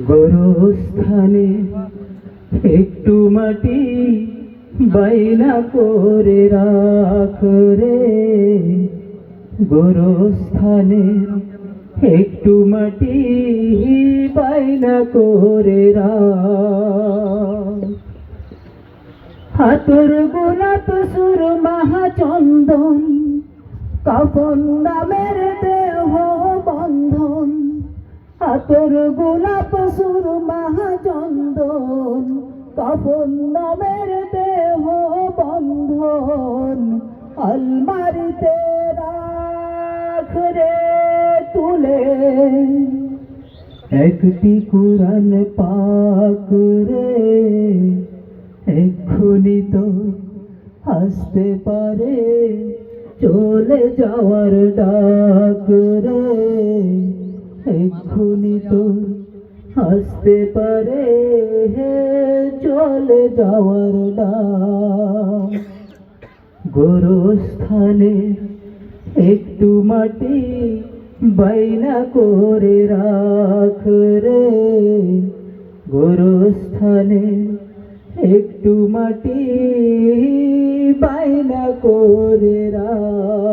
গোরস্থানে একটু মাটি বাইনা করে রাখ রে, গোরস্থানে একটু মাটি বাইনা করে রাখ। হাতর গোলাপ সুর মহাচন্দন, কাফন নামের দেহ বন্ধন। হাতর গোলাপ সুর মহাচন্দন, কাফন নামের দেহ বন্ধন। আলমারিতে রাখ রে তুলে একটি কুরআন পাক রে, এক্ষুনি তো আসতে পারে চলে যাওয়ার ডাক রে, এক্ষুনি তো আসতে পারে চলে যাওয়ার ডাক। গোরস্থানে একটু মাটি বাইনা করে রাখ রে, গোরস্থানে একটু মাটি বাইনা করে রাখ।